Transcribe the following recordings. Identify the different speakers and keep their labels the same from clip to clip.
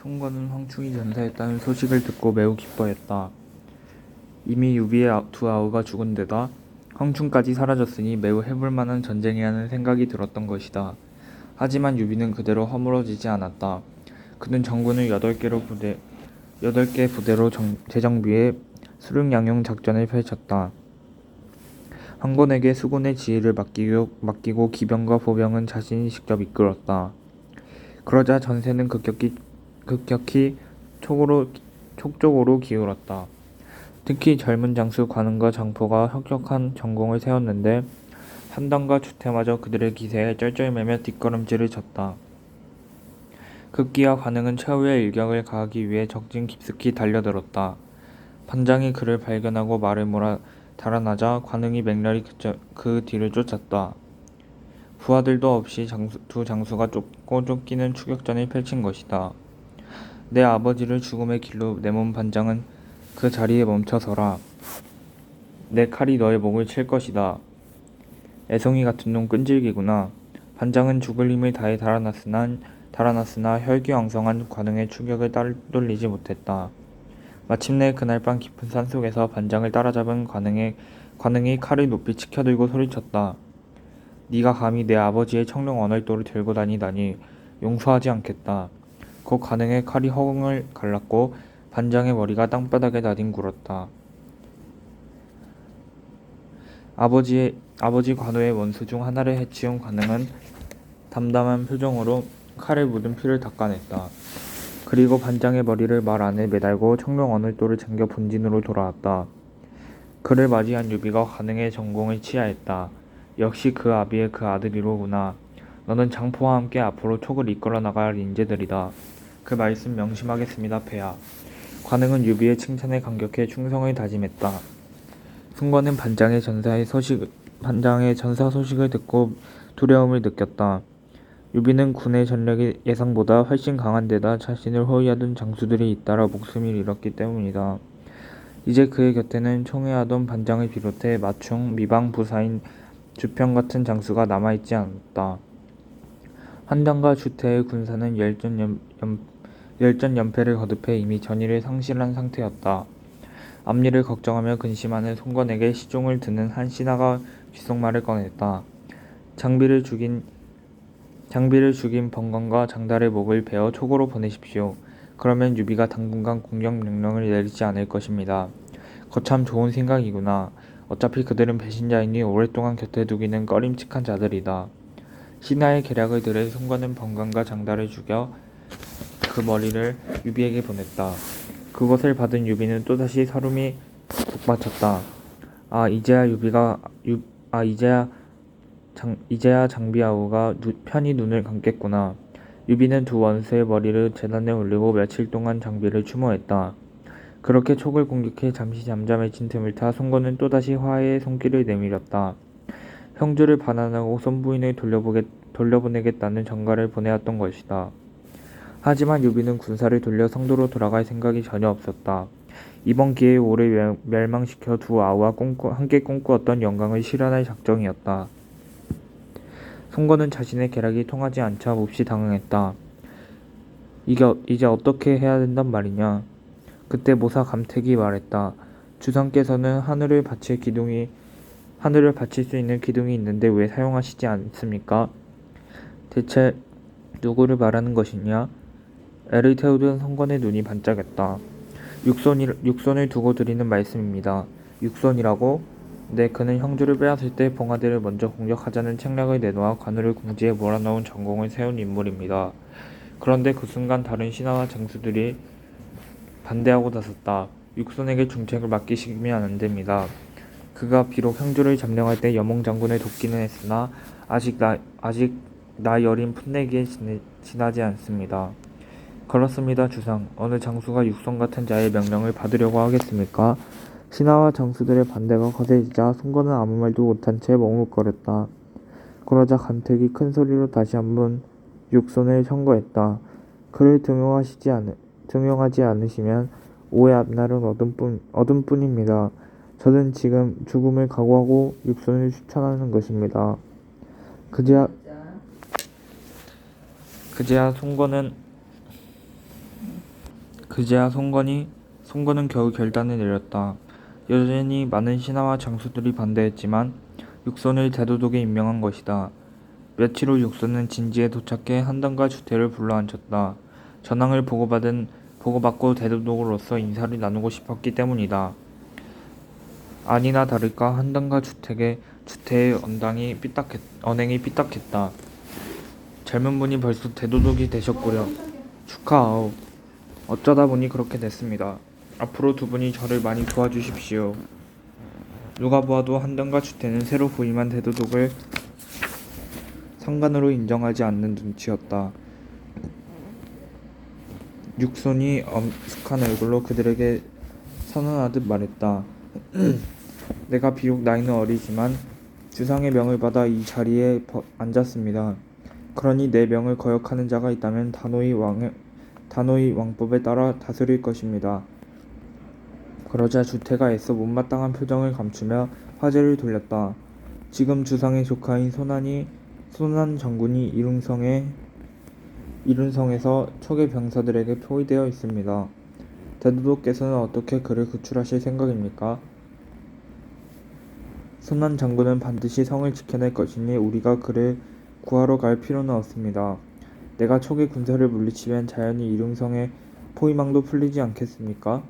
Speaker 1: 송건은 황충이 전사했다는 소식을 듣고 매우 기뻐했다. 이미 유비의 두 아우가 죽은 데다 황충까지 사라졌으니 매우 해볼만한 전쟁이라는 생각이 들었던 것이다. 하지만 유비는 그대로 허물어지지 않았다. 그는 정군을 8개 부대로 재정비해 수륙양용 작전을 펼쳤다. 황건에게 수군의 지휘를 맡기고 기병과 보병은 자신이 직접 이끌었다. 그러자 전세는 급격히 촉쪽으로 기울었다. 특히 젊은 장수 관은과 장포가 혁혁한 전공을 세웠는데 한당과 주태마저 그들의 기세에 쩔쩔매며 뒷걸음질을 쳤다. 급기야 관응은 최후의 일격을 가하기 위해 적진 깊숙이 달려들었다. 반장이 그를 발견하고 말을 몰아 달아나자 관응이 맹렬히 그 뒤를 쫓았다. 부하들도 없이 두 장수가 쫓기는 추격전을 펼친 것이다. 내 아버지를 죽음의 길로 내몬 반장은 그 자리에 멈춰서라. 내 칼이 너의 목을 칠 것이다. 애송이 같은 놈 끈질기구나. 반장은 죽을 힘을 다해 달아났으나 혈기왕성한 관응의 추격을 따돌리지 못했다. 마침내 그날 밤 깊은 산속에서 반장을 따라잡은 관응이 칼을 높이 치켜들고 소리쳤다. 네가 감히 내 아버지의 청룡 언얼도를 들고 다니다니 용서하지 않겠다. 곧 관응의 칼이 허공을 갈랐고 반장의 머리가 땅바닥에 나뒹굴었다. 아버지 관우의 원수 중 하나를 해치운 관응은 담담한 표정으로 칼에 묻은 피를 닦아냈다. 그리고 반장의 머리를 말 안에 매달고 청룡 언을도를 챙겨 본진으로 돌아왔다. 그를 맞이한 유비가 관응의 전공을 치하했다. 역시 그 아비의 그 아들이로구나. 너는 장포와 함께 앞으로 촉을 이끌어 나갈 인재들이다. 그 말씀 명심하겠습니다, 폐하. 관응은 유비의 칭찬에 감격해 충성을 다짐했다. 승권은 반장의 전사 소식을 듣고 두려움을 느꼈다. 유비는 군의 전력이 예상보다 훨씬 강한 데다 자신을 호위하던 장수들이 잇따라 목숨을 잃었기 때문이다. 이제 그의 곁에는 총애하던 반장을 비롯해 마충, 미방, 부사인, 주평 같은 장수가 남아있지 않았다. 한당과 주태의 군사는 열전연패를 거듭해 이미 전의를 상실한 상태였다. 앞일을 걱정하며 근심하는 송건에게 시종을 드는 한 신하가 귓속말을 꺼냈다. 장비를 죽인 번건과 장달의 목을 베어 촉으로 보내십시오. 그러면 유비가 당분간 공격 명령을 내리지 않을 것입니다. 거참 좋은 생각이구나. 어차피 그들은 배신자이니 오랫동안 곁에 두기는 꺼림칙한 자들이다. 신하의 계략을 들은 송건은 번건과 장달을 죽여 그 머리를 유비에게 보냈다. 그것을 받은 유비는 또다시 서름이 북받쳤다. 이제야 장비아우가 편히 눈을 감겠구나. 유비는 두 원수의 머리를 제단에 올리고 며칠 동안 장비를 추모했다. 그렇게 촉을 공격해 잠시 잠잠해진 틈을 타 송건은 또다시 화해의 손길을 내밀었다. 형주를 반환하고 손부인을 돌려보내겠다는 전가를 보내왔던 것이다. 하지만 유비는 군사를 돌려 성도로 돌아갈 생각이 전혀 없었다. 이번 기회에 오를 멸망시켜 두 아우와 함께 꿈꾸었던 영광을 실현할 작정이었다. 송건은 자신의 계략이 통하지 않자 몹시 당황했다. 이제 어떻게 해야 된단 말이냐. 그때 모사 감택이 말했다. 주상께서는 하늘을 받칠 수 있는 기둥이 있는데 왜 사용하시지 않습니까? 대체 누구를 말하는 것이냐? 애를 태우던 송건의 눈이 반짝였다. 육손을 두고 드리는 말씀입니다. 육손이라고? 네, 그는 형주를 빼앗을 때 봉화대를 먼저 공격하자는 책략을 내놓아 관우를 궁지에 몰아넣은 전공을 세운 인물입니다. 그런데 그 순간 다른 신하와 장수들이 반대하고 나섰다. 육손에게 중책을 맡기시면 안 됩니다. 그가 비록 형주를 점령할 때 여몽장군을 돕기는 했으나 아직 나 여린 풋내기에 지나지 않습니다. 그렇습니다, 주상. 어느 장수가 육손 같은 자의 명령을 받으려고 하겠습니까? 신하와 장수들의 반대가 거세지자 송건은 아무 말도 못한 채 머뭇거렸다. 그러자 감택이 큰 소리로 다시 한번 육손을 청구했다. 그를 등용하지 않으시면 오해 앞날은 어둠뿐입니다. 저는 지금 죽음을 각오하고 육손을 추천하는 것입니다. 그제야 송건은 그제야 송건은 겨우 결단을 내렸다. 여전히 많은 신하와 장수들이 반대했지만 육손을 대도독에 임명한 것이다. 며칠 후 육손은 진지에 도착해 한당과 주태를 불러앉혔다. 전황을 보고받고 대도독으로서 인사를 나누고 싶었기 때문이다. 아니나 다를까 한당과 주태의 언행이 삐딱했다. 젊은 분이 벌써 대도독이 되셨구려. 축하하오. 어쩌다 보니 그렇게 됐습니다. 앞으로 두 분이 저를 많이 도와주십시오. 누가 보아도 한당과 주태는 새로 부임한 대도독을 상관으로 인정하지 않는 눈치였다. 육손이 엄숙한 얼굴로 그들에게 선언하듯 말했다. 내가 비록 나이는 어리지만 주상의 명을 받아 이 자리에 앉았습니다. 그러니 내 명을 거역하는 자가 있다면 단호히 왕법에 따라 다스릴 것입니다. 그러자 주태가 애써 못마땅한 표정을 감추며 화제를 돌렸다. 지금 주상의 조카인 소난 장군이 이룬성에서 초계 병사들에게 포위되어 있습니다. 대도독께서는 어떻게 그를 구출하실 생각입니까? 소난 장군은 반드시 성을 지켜낼 것이니 우리가 그를 구하러 갈 필요는 없습니다. 내가 초계 군사를 물리치면 자연히 이룬성의 포위망도 풀리지 않겠습니까?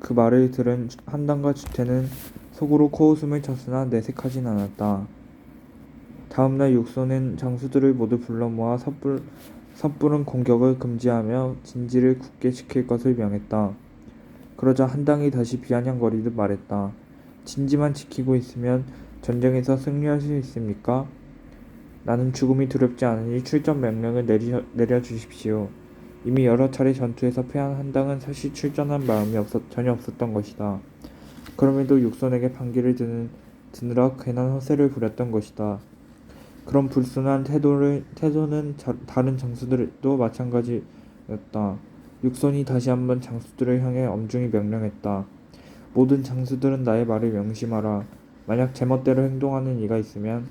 Speaker 1: 그 말을 들은 한당과 주태는 속으로 코웃음을 쳤으나 내색하진 않았다. 다음날 육손은 장수들을 모두 불러 모아 섣부른 공격을 금지하며 진지를 굳게 지킬 것을 명했다. 그러자 한당이 다시 비아냥거리듯 말했다. 진지만 지키고 있으면 전쟁에서 승리할 수 있습니까? 나는 죽음이 두렵지 않으니 출전 명령을 내려주십시오. 이미 여러 차례 전투에서 패한 한당은 사실 출전한 마음이 전혀 없었던 것이다. 그럼에도 육손에게 반기를 드느라 괜한 헛새를 부렸던 것이다. 그런 불순한 태도는 다른 장수들도 마찬가지였다. 육손이 다시 한번 장수들을 향해 엄중히 명령했다. 모든 장수들은 나의 말을 명심하라. 만약 제멋대로 행동하는 이가 있으면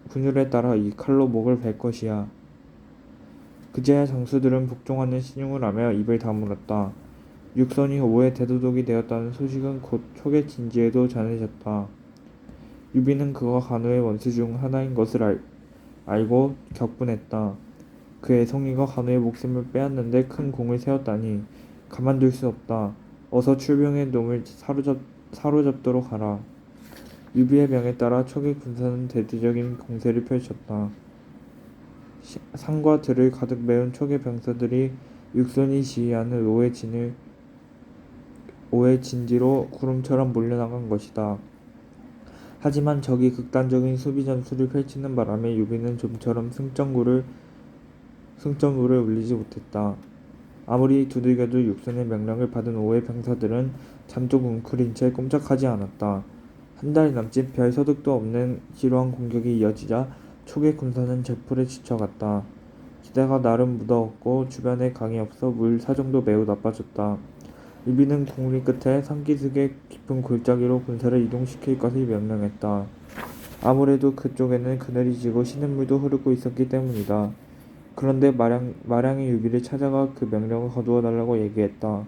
Speaker 1: 군율에 따라 이 칼로 목을 벨 것이야. 그제야 장수들은 복종하는 신용을 하며 입을 다물었다. 육손이 5회 대도독이 되었다는 소식은 곧 초계 진지에도 전해졌다. 유비는 그가 간호의 원수 중 하나인 것을 알고 격분했다. 그 애송이가 간호의 목숨을 빼앗는데 큰 공을 세웠다니 가만둘 수 없다. 어서 출병의 놈을 사로잡도록 하라. 유비의 명에 따라 초계 군사는 대대적인 공세를 펼쳤다. 산과 들을 가득 메운 초계 병사들이 육손이 지휘하는 오해 진지로 구름처럼 몰려나간 것이다. 하지만 적이 극단적인 수비 전술을 펼치는 바람에 유비는 좀처럼 승전구를 울리지 못했다. 아무리 두들겨도 육손의 명령을 받은 오해 병사들은 잠도 웅크린 채 꼼짝하지 않았다. 한 달 남짓 별 소득도 없는 지루한 공격이 이어지자 초계 군사는 제풀에 지쳐갔다. 기대가 나름 무더웠고 주변에 강이 없어 물 사정도 매우 나빠졌다. 유비는 궁리 끝에 산기슭의 깊은 골짜기로 군사를 이동시킬 것을 명령했다. 아무래도 그쪽에는 그늘이 지고 시냇물도 흐르고 있었기 때문이다. 그런데 마량이 유비를 찾아가 그 명령을 거두어달라고 얘기했다.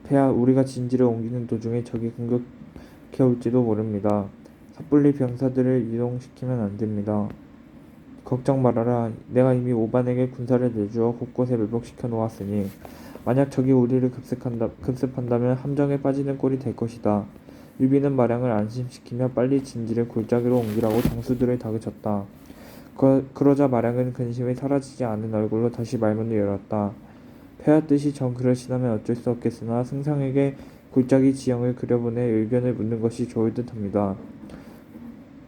Speaker 1: 폐하, 우리가 진지를 옮기는 도중에 적이 공격해올지도 모릅니다. 섣불리 병사들을 이동시키면 안됩니다. 걱정 말아라. 내가 이미 오반에게 군사를 내주어 곳곳에 매복시켜 놓았으니 만약 적이 우리를 급습한다면 함정에 빠지는 꼴이 될 것이다. 유비는 마량을 안심시키며 빨리 진지를 골짜기로 옮기라고 장수들을 다그쳤다. 그러자 마량은 근심이 사라지지 않은 얼굴로 다시 말문을 열었다. 폐하 뜻이 정 그러시다면 어쩔 수 없겠으나 승상에게 골짜기 지형을 그려보내 의견을 묻는 것이 좋을 듯합니다.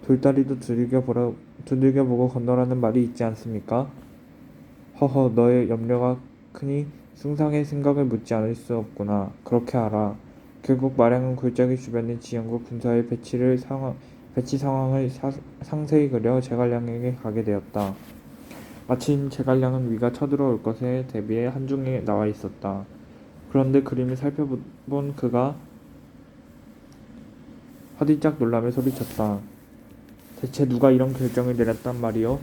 Speaker 1: 돌다리도 두들겨보고 건너라는 말이 있지 않습니까? 허허, 너의 염려가 크니 승상의 생각을 묻지 않을 수 없구나. 그렇게 하라. 결국 마량은 골짜기 주변의 지형과 군사의 배치 상황을 상세히 그려 제갈량에게 가게 되었다. 마침 제갈량은 위가 쳐들어올 것에 대비해 한중에 나와 있었다. 그런데 그림을 살펴본 그가 화들짝 놀라며 소리쳤다. 대체 누가 이런 결정을 내렸단 말이오?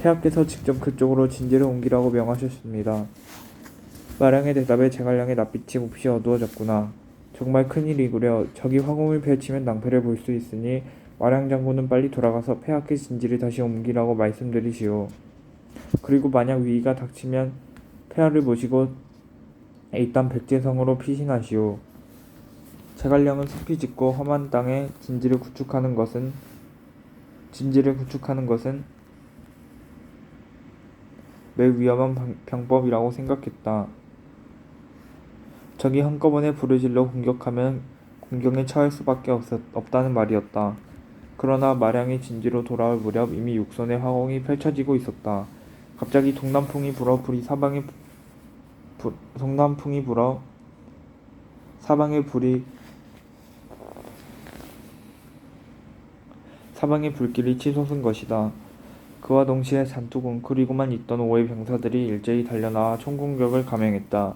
Speaker 1: 폐하께서 직접 그쪽으로 진지를 옮기라고 명하셨습니다. 마량의 대답에 제갈량의 낯빛이 몹시 어두워졌구나. 정말 큰일이구려. 적이 화공을 펼치면 낭패를 볼 수 있으니 마량 장군은 빨리 돌아가서 폐하께 진지를 다시 옮기라고 말씀드리시오. 그리고 만약 위기가 닥치면 폐하를 모시고 일단 백제성으로 피신하시오. 제갈량은 숲이 짙고 험한 땅에 진지를 구축하는 것은 매우 위험한 방법이라고 생각했다. 적이 한꺼번에 불을 질러 공격하면 공경에 처할 수밖에 없다는 말이었다. 그러나 마량이 진지로 돌아올 무렵 이미 육손의 화공이 펼쳐지고 있었다. 갑자기 동남풍이 불어 사방의 불길이 치솟은 것이다. 그와 동시에 잔뜩 웅크리고만 있던 오의 병사들이 일제히 달려나와 총공격을 감행했다.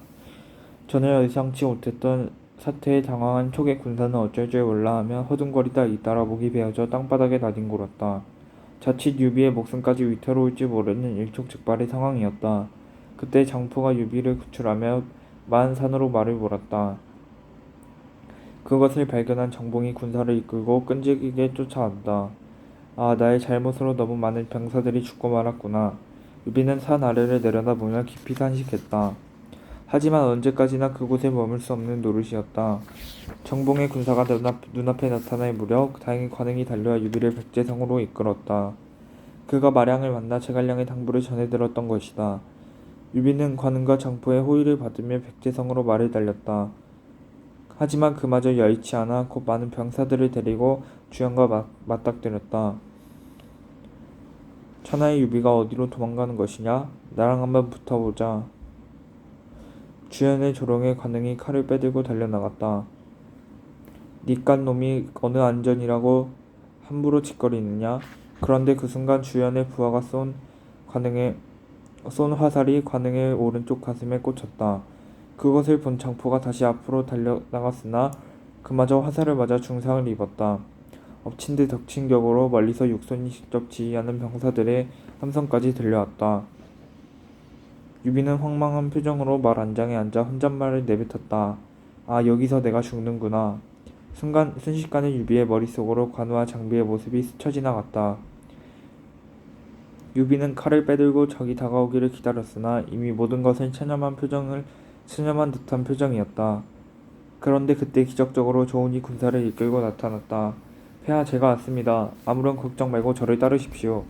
Speaker 1: 전혀 예상치 못했던 사태에 당황한 초계 군사는 어쩔 줄 몰라 하며 허둥거리다 잇따라 목이 베어져 땅바닥에 나뒹굴었다. 자칫 유비의 목숨까지 위태로울지 모르는 일촉즉발의 상황이었다. 그때 장포가 유비를 구출하며 마한 산으로 말을 몰았다. 그것을 발견한 정봉이 군사를 이끌고 끈질기게 쫓아온다. 아, 나의 잘못으로 너무 많은 병사들이 죽고 말았구나. 유비는 산 아래를 내려다보며 깊이 탄식했다. 하지만 언제까지나 그곳에 머물 수 없는 노릇이었다. 정봉의 군사가 눈앞에 나타날 무렵 다행히 관행이 달려와 유비를 백제성으로 이끌었다. 그가 마량을 만나 제갈량의 당부를 전해들었던 것이다. 유비는 관음과 장포의 호의를 받으며 백제성으로 말을 달렸다. 하지만 그마저 여의치 않아 곧 많은 병사들을 데리고 주연과 맞닥뜨렸다. 천하의 유비가 어디로 도망가는 것이냐? 나랑 한번 붙어보자. 주연의 조롱에 관응이 칼을 빼들고 달려나갔다. 니깟 놈이 어느 안전이라고 함부로 짓거리느냐? 그런데 그 순간 주연의 부하가 쏜 화살이 관응의 오른쪽 가슴에 꽂혔다. 그것을 본 장포가 다시 앞으로 달려나갔으나 그마저 화살을 맞아 중상을 입었다. 엎친 데 덮친 격으로 멀리서 육손이 직접 지휘하는 병사들의 함성까지 들려왔다. 유비는 황망한 표정으로 말 안장에 앉아 혼잣말을 내뱉었다. 아, 여기서 내가 죽는구나. 순식간에 유비의 머릿속으로 관우와 장비의 모습이 스쳐 지나갔다. 유비는 칼을 빼들고 적이 다가오기를 기다렸으나 이미 모든 것은 체념한 듯한 표정이었다. 그런데 그때 기적적으로 조은이 군사를 이끌고 나타났다. 폐하, 제가 왔습니다. 아무런 걱정 말고 저를 따르십시오.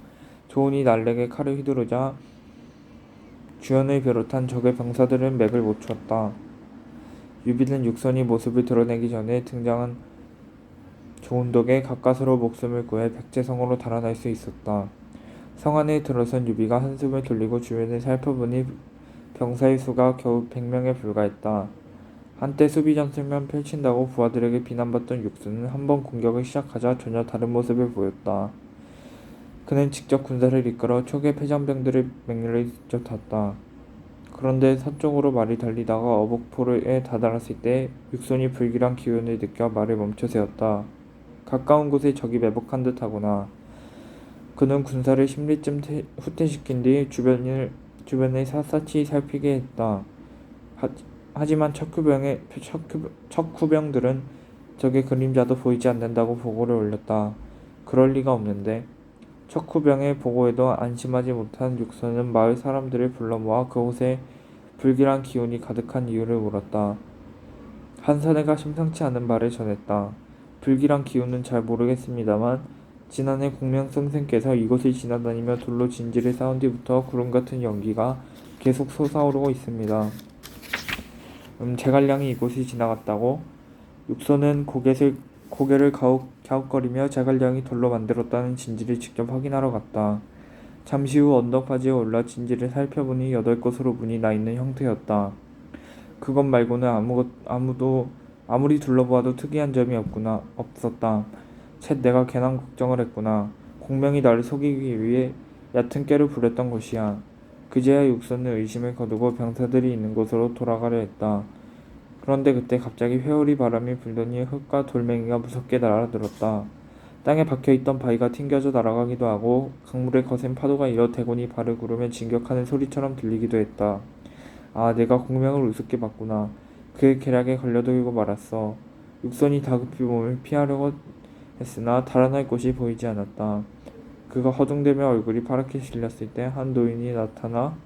Speaker 1: 조은이 날래게 칼을 휘두르자 주연을 비롯한 적의 병사들은 맥을 못 췄다. 유비는 육선이 모습을 드러내기 전에 등장한 조은 덕에 가까스로 목숨을 구해 백제성으로 달아날 수 있었다. 성 안에 들어선 유비가 한숨을 돌리고 주변을 살펴보니 병사의 수가 겨우 100명에 불과했다. 한때 수비전술만 펼친다고 부하들에게 비난받던 육수는 한번 공격을 시작하자 전혀 다른 모습을 보였다. 그는 직접 군사를 이끌어 초계 패전병들의 맹렬히 쫓았다. 그런데 서쪽으로 말이 달리다가 어복포에 다다랐을 때 육손이 불길한 기운을 느껴 말을 멈춰세웠다. 가까운 곳에 적이 매복한 듯하구나. 그는 군사를 심리쯤 후퇴시킨 뒤 주변을 샅샅이 살피게 했다. 하지만 척후병들은 적의 그림자도 보이지 않는다고 보고를 올렸다. 그럴 리가 없는데. 척후병의 보고에도 안심하지 못한 육선은 마을 사람들을 불러 모아 그곳에 불길한 기운이 가득한 이유를 물었다. 한 사내가 심상치 않은 말을 전했다. 불길한 기운은 잘 모르겠습니다만 지난해 공명선생께서 이곳을 지나다니며 돌로 진지를 쌓은 뒤부터 구름같은 연기가 계속 솟아오르고 있습니다. 제갈량이 이곳을 지나갔다고? 육선은 고개를 갸웃거리며 제갈량이 돌로 만들었다는 진지를 직접 확인하러 갔다. 잠시 후 언덕바지에 올라 진지를 살펴보니 8곳으로 문이 나있는 형태였다. 그것 말고는 아무리 둘러보아도 특이한 점이 없었다. 쳇 내가 괜한 걱정을 했구나. 공명이 나를 속이기 위해 얕은 꾀를 부렸던 것이야. 그제야 육선은 의심을 거두고 병사들이 있는 곳으로 돌아가려 했다. 그런데 그때 갑자기 회오리 바람이 불더니 흙과 돌멩이가 무섭게 날아들었다. 땅에 박혀있던 바위가 튕겨져 날아가기도 하고 강물에 거센 파도가 일어 대군이 발을 구르며 진격하는 소리처럼 들리기도 했다. 아, 내가 공명을 우습게 봤구나. 그의 계략에 걸려들고 말았어. 육선이 다급히 몸을 피하려고 했으나 달아날 곳이 보이지 않았다. 그가 허둥대며 얼굴이 파랗게 질렸을 때 한 노인이 나타나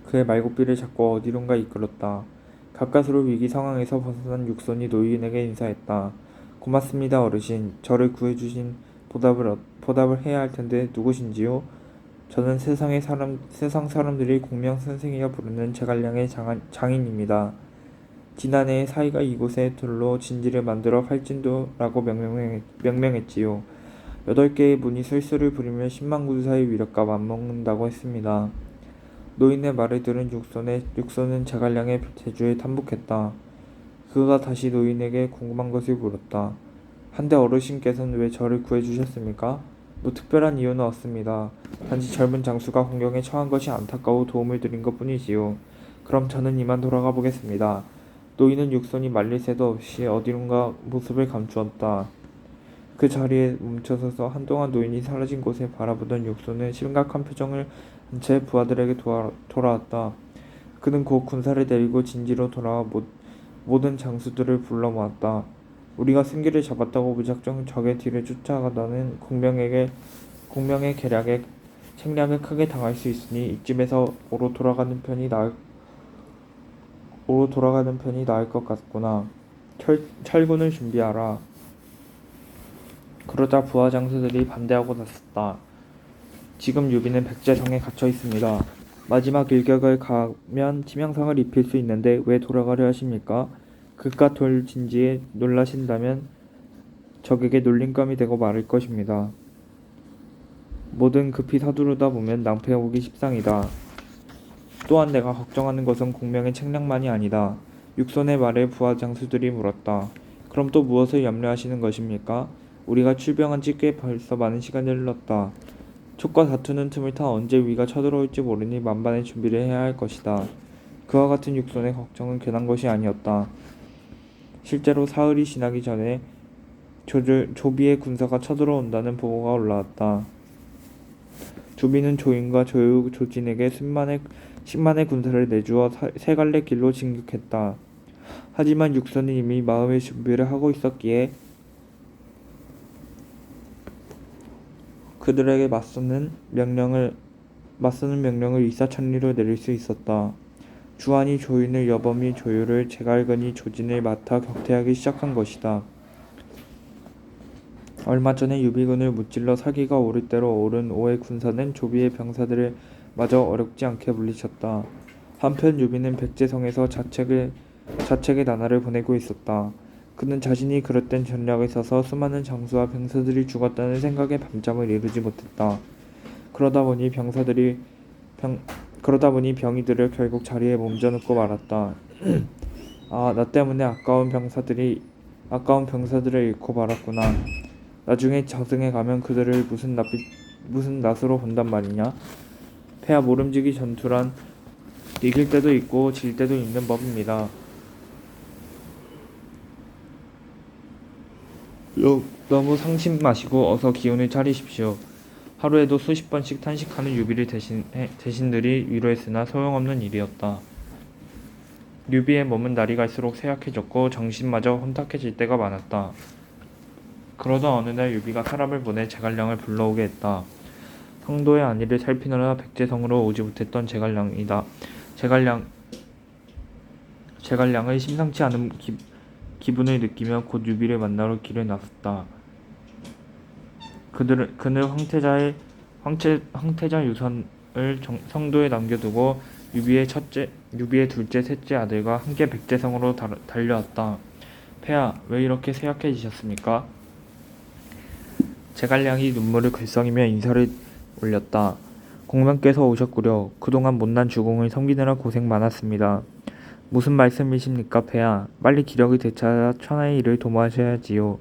Speaker 1: 그의 말고삐를 잡고 어디론가 이끌었다. 가까스로 위기 상황에서 벗어난 육선이 노인에게 인사했다. 고맙습니다, 어르신. 저를 구해주신 보답을 해야 할 텐데 누구신지요? 저는 세상 사람들이 공명 선생이라 부르는 제갈량의 장인입니다. 지난해 사이가 이곳에 들로 진지를 만들어 팔진도라고 명명했지요. 8개의 문이 술수를 부리며 10만 군사의 위력과 맞먹는다고 했습니다. 노인의 말을 들은 육선은 제갈량의 제주에 tam복했다. 그가 다시 노인에게 궁금한 것을 물었다. 한데 어르신께서는 왜 저를 구해주셨습니까? 뭐 특별한 이유는 없습니다. 단지 젊은 장수가 공경에 처한 것이 안타까워 도움을 드린 것뿐이지요. 그럼 저는 이만 돌아가 보겠습니다. 노인은 육선이 말릴 새도 없이 어디론가 모습을 감추었다. 그 자리에 멈춰서서 한동안 노인이 사라진 곳을 바라보던 육선은 심각한 표정을 한 채 부하들에게 돌아왔다. 그는 곧 군사를 데리고 진지로 돌아와 모든 장수들을 불러 모았다. 우리가 승기를 잡았다고 무작정 적의 뒤를 쫓아가다는 공명의 책략에 크게 당할 수 있으니 이쯤에서 오로 돌아가는 편이 나을 것 같구나. 철군을 준비하라. 그러자 부하 장수들이 반대하고 나섰다. 지금 유비는 백제성에 갇혀 있습니다. 마지막 일격을 가면 치명상을 입힐 수 있는데 왜 돌아가려 하십니까? 그깟 돌진지에 놀라신다면 적에게 놀림감이 되고 말을 것입니다. 뭐든 급히 서두르다 보면 낭패오기 십상이다. 또한 내가 걱정하는 것은 공명의 책략만이 아니다. 육선의 말에 부하 장수들이 물었다. 그럼 또 무엇을 염려하시는 것입니까? 우리가 출병한 지 꽤 벌써 많은 시간이 흘렀다. 촉과 다투는 틈을 타 언제 위가 쳐들어올지 모르니 만반의 준비를 해야 할 것이다. 그와 같은 육선의 걱정은 괜한 것이 아니었다. 실제로 사흘이 지나기 전에 조비의 군사가 쳐들어온다는 보고가 올라왔다. 조비는 조인과 조진에게 10만의 군사를 내주어 세 갈래 길로 진격했다. 하지만 육선은 이미 마음의 준비를 하고 있었기에 그들에게 맞서는 명령을 일사천리로 내릴 수 있었다. 주한이 조인을, 여범이 조유를, 제갈근이 조진을 맡아 격퇴하기 시작한 것이다. 얼마 전에 유비군을 무찔러 사기가 오를 대로 오른 오의 군사는 조비의 병사들을 마저 어렵지 않게 물리쳤다. 한편 유비는 백제성에서 자책의 나날을 보내고 있었다. 그는 자신이 그릇된 전략에 서서 수많은 장수와 병사들이 죽었다는 생각에 밤잠을 이루지 못했다. 그러다 보니 병이 들어 결국 자리에 몸져눕고 말았다. 아, 나 때문에 아까운 병사들을 잃고 말았구나. 나중에 저승에 가면 그들을 무슨 낯으로 본단 말이냐? 폐하, 모름지기 전투란 이길 때도 있고 질 때도 있는 법입니다. 너무 상심 마시고 어서 기운을 차리십시오. 하루에도 수십 번씩 탄식하는 유비를 대신들이 위로했으나 소용없는 일이었다. 유비의 몸은 날이 갈수록 쇠약해졌고 정신마저 혼탁해질 때가 많았다. 그러던 어느 날 유비가 사람을 보내 제갈량을 불러오게 했다. 성도의 안위를 살피느라 백제성으로 오지 못했던 제갈량의 심상치 않은 기분을 느끼며 곧 유비를 만나러 길에 나섰다. 그는 황태자 유선을 성도에 남겨두고 유비의 둘째, 셋째 아들과 함께 백제성으로 달려왔다. 폐하, 왜 이렇게 쇠약해지셨습니까? 제갈량이 눈물을 글썽이며 인사를 올렸다. 공명께서 오셨구려. 그동안 못난 주공을 섬기느라 고생 많았습니다. 무슨 말씀이십니까, 폐하? 빨리 기력을 되찾아 천하의 일을 도모하셔야지요.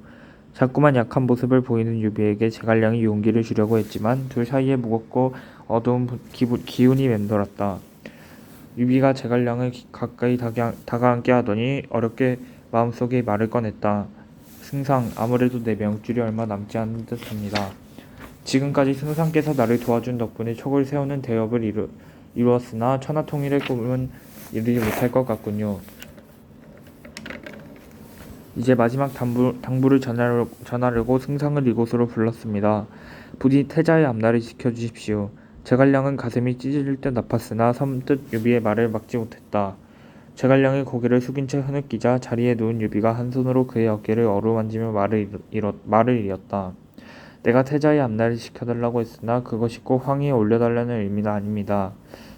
Speaker 1: 자꾸만 약한 모습을 보이는 유비에게 제갈량이 용기를 주려고 했지만 둘 사이에 무겁고 어두운 기운이 맴돌았다. 유비가 제갈량을 가까이 다가앉게 하더니 어렵게 마음속에 말을 꺼냈다. 승상, 아무래도 내 명줄이 얼마 남지 않은 듯합니다. 지금까지 승상께서 나를 도와준 덕분에 촉을 세우는 대업을 이루었으나 천하통일의 꿈은 이루지 못할 것 같군요. 이제 마지막 당부를 전하려고 승상을 이곳으로 불렀습니다. 부디 태자의 앞날을 지켜주십시오. 제갈량은 가슴이 찢어질 듯 아팠으나 섬뜩 유비의 말을 막지 못했다. 제갈량이 고개를 숙인 채 흐느끼자 자리에 누운 유비가 한 손으로 그의 어깨를 어루만지며 말을 이었다. 내가 태자의 앞날을 지켜달라고 했으나 그것이 꼭 황위에 올려달라는 의미는 아닙니다.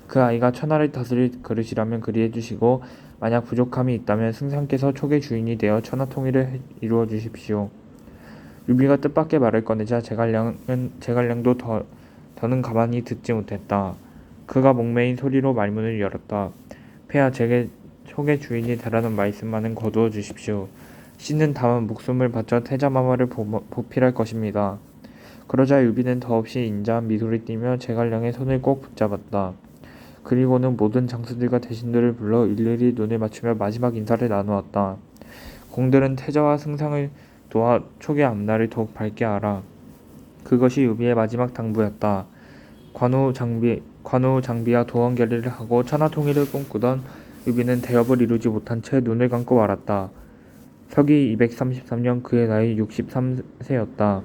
Speaker 1: 그 아이가 천하를 다스릴 그릇이라면 그리 해주시고 만약 부족함이 있다면 승상께서 촉의 주인이 되어 천하통일을 이루어 주십시오. 유비가 뜻밖의 말을 꺼내자 제갈량도 더는 가만히 듣지 못했다. 그가 목매인 소리로 말문을 열었다. 폐하, 제게 촉의 주인이 되라는 말씀만은 거두어 주십시오. 씨는 다만 목숨을 바쳐 태자마마를 보필할 것입니다. 그러자 유비는 더없이 인자한 미소를 띠며 제갈량의 손을 꼭 붙잡았다. 그리고는 모든 장수들과 대신들을 불러 일일이 눈을 맞추며 마지막 인사를 나누었다. 공들은 태자와 승상을 도와 촉의 앞날을 더욱 밝게 알아. 그것이 유비의 마지막 당부였다. 관우 장비와 도원 결의를 하고 천하통일을 꿈꾸던 유비는 대업을 이루지 못한 채 눈을 감고 말았다. 서기 233년 그의 나이 63세였다.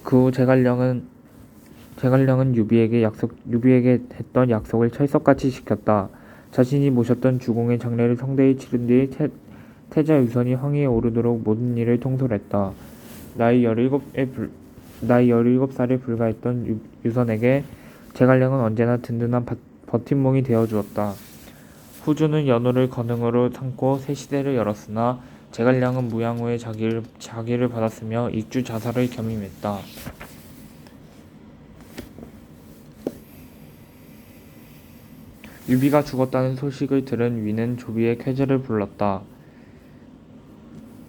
Speaker 1: 그 후 제갈량은 유비에게 했던 약속을 철석같이 지켰다. 자신이 모셨던 주공의 장례를 성대히 치른 뒤 태자 유선이 황위에 오르도록 모든 일을 통솔했다. 나이 17살에 불과했던 유선에게 제갈량은 언제나 든든한 버팀목이 되어주었다. 후주는 연호를 건흥으로 삼고 새 시대를 열었으나 제갈량은 무양 후에 자기를 받았으며 익주 자살을 겸임했다. 유비가 죽었다는 소식을 들은 위는 조비의 쾌제를 불렀다.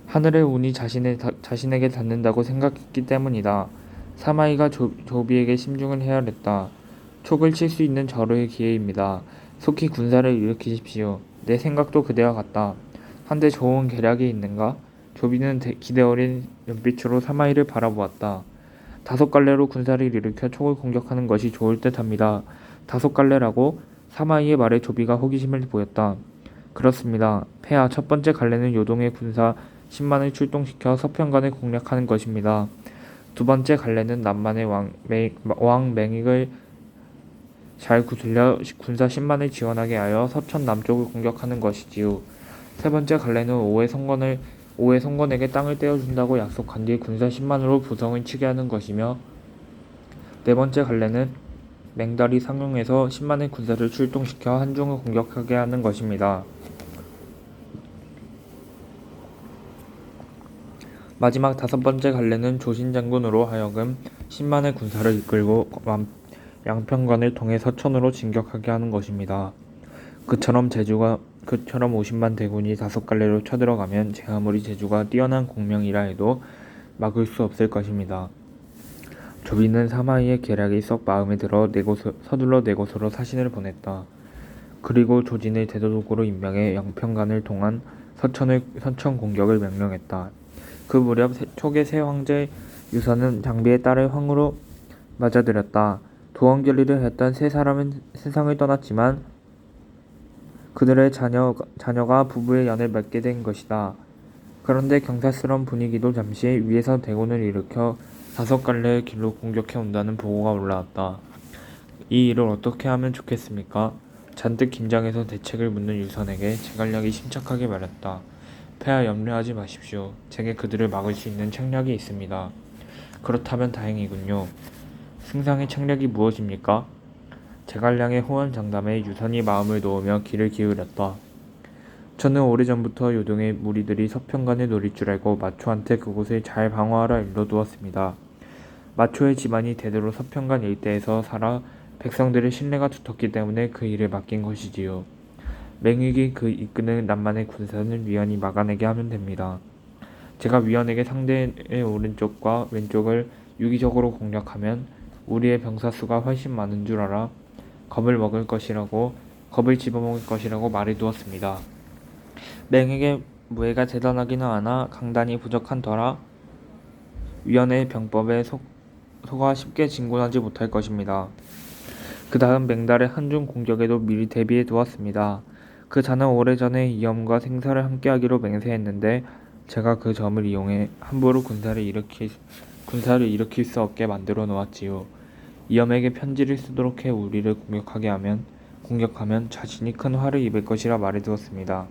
Speaker 1: 하늘의 운이 자신에게 닿는다고 생각했기 때문이다. 사마이가 조비에게 심중을 헤아렸다. 촉을 칠 수 있는 절호의 기회입니다. 속히 군사를 일으키십시오. 내 생각도 그대와 같다. 한데 좋은 계략이 있는가? 조비는 기대 어린 눈빛으로 사마이를 바라보았다. 5갈래로 군사를 일으켜 촉을 공격하는 것이 좋을 듯합니다. 5갈래라고? 사마이의 말에 조비가 호기심을 보였다. 그렇습니다. 폐하, 첫 번째 갈래는 요동의 군사 10만을 출동시켜 서편관을 공략하는 것입니다. 두 번째 갈래는 남만의 왕 맹익을 잘 구슬려 군사 10만을 지원하게 하여 서천 남쪽을 공격하는 것이지요. 세 번째 갈래는 오해 성건에게 땅을 떼어준다고 약속한 뒤 군사 10만으로 부성을 치게 하는 것이며, 네 번째 갈래는 맹달이 상용에서 10만의 군사를 출동시켜 한중을 공격하게 하는 것입니다. 마지막 5번째 갈래는 조신장군으로 하여금 10만의 군사를 이끌고 양평관을 통해 서천으로 진격하게 하는 것입니다. 그처럼 50만 대군이 5갈래로 쳐들어가면 제 아무리 제주가 뛰어난 공명이라 해도 막을 수 없을 것입니다. 조비는 사마이의 계략이 썩 마음에 들어 서둘러 네 곳으로 사신을 보냈다. 그리고 조진을 대도독으로 임명해 양평관을 통한 서천 공격을 명령했다. 그 무렵 촉의 새 황제 유선은 장비의 딸을 황후로 맞아들였다. 도원 결의를 했던 세 사람은 세상을 떠났지만 그들의 자녀가 부부의 연을 맺게 된 것이다. 그런데 경사스러운 분위기도 잠시 위에서 대군을 일으켜 5갈래의 길로 공격해 온다는 보고가 올라왔다. 이 일을 어떻게 하면 좋겠습니까? 잔뜩 긴장해서 대책을 묻는 유선에게 제갈량이 침착하게 말했다. 폐하, 염려하지 마십시오. 제게 그들을 막을 수 있는 책략이 있습니다. 그렇다면 다행이군요. 승상의 책략이 무엇입니까? 제갈량의 호언장담에 유선이 마음을 놓으며 귀를 기울였다. 저는 오래전부터 요동의 무리들이 서편관을 노릴 줄 알고 마초한테 그곳을 잘 방어하라 일러두었습니다. 마초의 집안이 대대로 서편관 일대에서 살아 백성들의 신뢰가 두텁기 때문에 그 일을 맡긴 것이지요. 맹익이 그 이끄는 남만의 군사는 위원이 막아내게 하면 됩니다. 제가 위원에게 상대의 오른쪽과 왼쪽을 유기적으로 공략하면 우리의 병사 수가 훨씬 많은 줄 알아 겁을 집어먹을 것이라고 말해두었습니다. 맹익의 무예가 대단하기는 하나 강단이 부족한 터라 위원의 병법에 속아 쉽게 진군하지 못할 것입니다. 그 다음 맹달의 한중 공격에도 미리 대비해 두었습니다. 그 자는 오래전에 이엄과 생사를 함께하기로 맹세했는데 제가 그 점을 이용해 함부로 군사를 일으킬 수 없게 만들어 놓았지요. 이엄에게 편지를 쓰도록 해 우리를 공격하면 자신이 큰 화를 입을 것이라 말해두었습니다.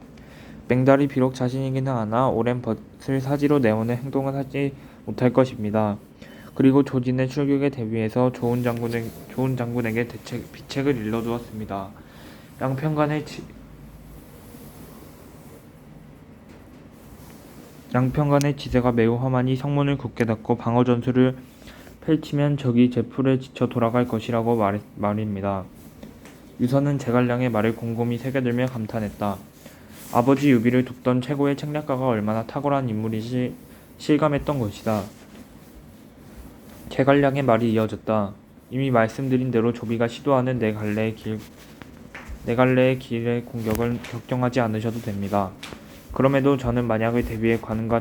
Speaker 1: 맹달이 비록 자신이기는 하나 오랜 벗을 사지로 내오는 행동은 하지 못할 것입니다. 그리고 조진의 출격에 대비해서 좋은 장군에게 비책을 일러두었습니다. 양평간의 지세가 매우 험하니 성문을 굳게 닫고 방어 전술을 펼치면 적이 제풀에 지쳐 돌아갈 것이라고 말입니다. 유선은 제갈량의 말을 곰곰이 새겨들며 감탄했다. 아버지 유비를 돕던 최고의 책략가가 얼마나 탁월한 인물인지 실감했던 것이다. 제갈량의 말이 이어졌다. 이미 말씀드린 대로 조비가 시도하는 네 갈래의 길의 공격을 걱정하지 않으셔도 됩니다. 그럼에도 저는 만약을 대비해 관은과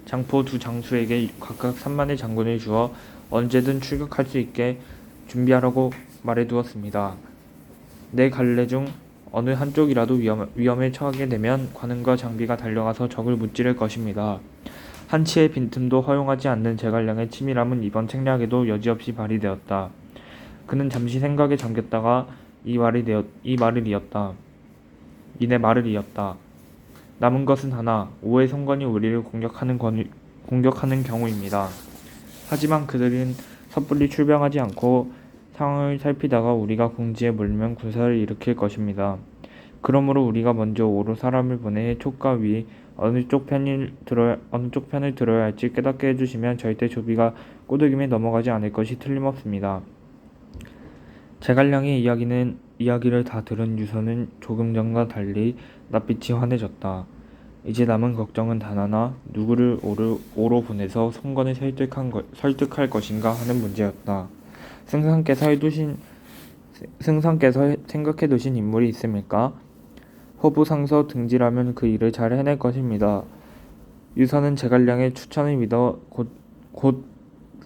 Speaker 1: 장포 두 장수에게 각각 3만의 장군을 주어 언제든 출격할 수 있게 준비하라고 말해두었습니다. 네 갈래 중 어느 한쪽이라도 위험에 처하게 되면 관은과 장비가 달려가서 적을 무찌를 것입니다. 한치의 빈틈도 허용하지 않는 제갈량의 치밀함은 이번 책략에도 여지없이 발휘되었다. 그는 잠시 생각에 잠겼다가 이내 말을 이었다. 남은 것은 하나, 오해 성건이 우리를 공격하는 경우입니다. 하지만 그들은 섣불리 출병하지 않고 상황을 살피다가 우리가 궁지에 몰리면 군사를 일으킬 것입니다. 그러므로 우리가 먼저 오로 사람을 보내 촉과 위 어느 쪽 편을 들어야 할지 깨닫게 해주시면 절대 조비가 꼬드김에 넘어가지 않을 것이 틀림없습니다. 제갈량의 이야기를 다 들은 유선은 조금 전과 달리 낯빛이 환해졌다. 이제 남은 걱정은 단 하나, 누구를 오로 보내서 성건을 설득할 것인가 하는 문제였다. 승상께서 생각해두신 인물이 있습니까? 허부상서 등지라면 그 일을 잘 해낼 것입니다. 유선은 제갈량의 추천을 믿어 곧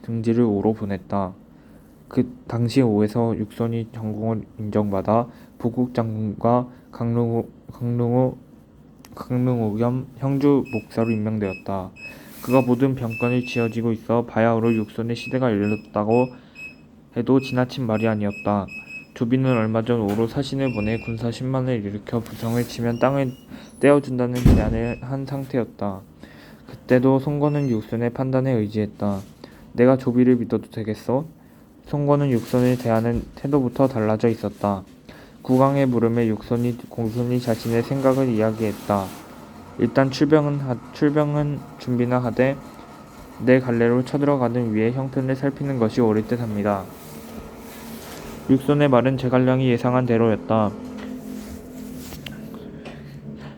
Speaker 1: 등지를 오로 보냈다. 그 당시 오에서 육손이 전공을 인정받아 보국 장군과 강릉호 겸 형주 목사로 임명되었다. 그가 모든 병권을 쥐어쥐고 있어 바야흐로 육손의 시대가 열렸다고 해도 지나친 말이 아니었다. 조비는 얼마 전 오로 사신을 보내 군사 10만을 일으켜 부성을 치면 땅을 떼어준다는 제안을 한 상태였다. 그때도 송건은 육손의 판단에 의지했다. 내가 조비를 믿어도 되겠소? 송건은 육손을 대하는 태도부터 달라져 있었다. 국왕의 물음에 공손히 자신의 생각을 이야기했다. 일단 출병은 준비나 하되 내 갈래로 쳐들어가는 위의 형편을 살피는 것이 옳을 듯합니다. 육손의 말은 제갈량이 예상한 대로였다.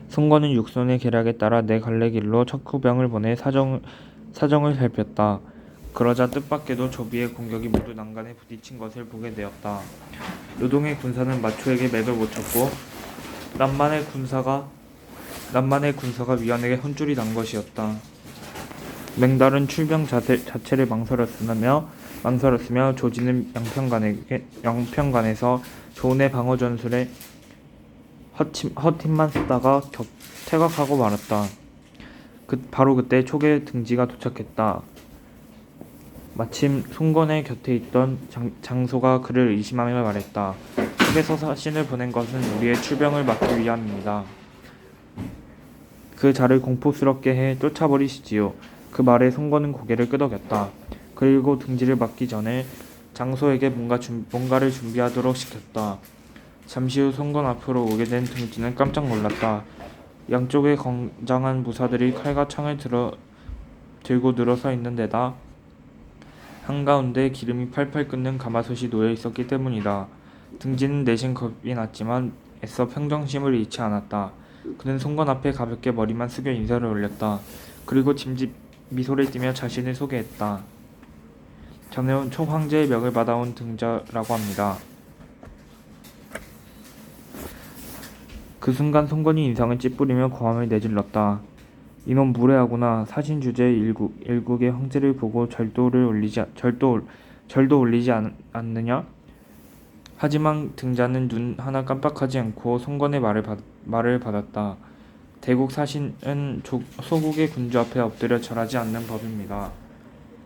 Speaker 1: 송건은 육손의 계략에 따라 내 갈래 길로 척후병을 보내 사정을 살폈다. 그러자 뜻밖에도 조비의 공격이 모두 난간에 부딪힌 것을 보게 되었다. 노동의 군사는 마초에게 맥을 못 쳤고 남만의 군사가 위안에게 혼쭐이 난 것이었다. 맹달은 출병 자체를 망설였으며 조지는 양평간에서 조은의 방어 전술에 헛힘만 쓰다가 퇴각하고 말았다. 바로 그때 촉의 등지가 도착했다. 마침 송건의 곁에 있던 장소가 그를 의심하며 말했다. 촉에서 사신을 보낸 것은 우리의 출병을 막기 위함입니다. 그 자를 공포스럽게 해 쫓아버리시지요. 그 말에 송건은 고개를 끄덕였다. 그리고 등지를 막기 전에 장소에게 뭔가를 준비하도록 시켰다. 잠시 후 송건 앞으로 오게 된 등지는 깜짝 놀랐다. 양쪽에 건장한 무사들이 칼과 창을 들고 늘어서 있는 데다 한가운데 기름이 팔팔 끓는 가마솥이 놓여 있었기 때문이다. 등지는 내심 겁이 났지만 애써 평정심을 잃지 않았다. 그는 송건 앞에 가볍게 머리만 숙여 인사를 올렸다. 그리고 짐짓 미소를 띠며 자신을 소개했다. 저는 촉 황제의 명을 받아온 등자라고 합니다. 그 순간 송건이 인상을 찌푸리며 고함을 내질렀다. 이놈 무례하구나. 사신 주제의 일국의 황제를 보고 절도 올리지 않느냐? 하지만 등자는 눈 하나 깜빡하지 않고 송건의 말을 받았다. 대국 사신은 소국의 군주 앞에 엎드려 절하지 않는 법입니다.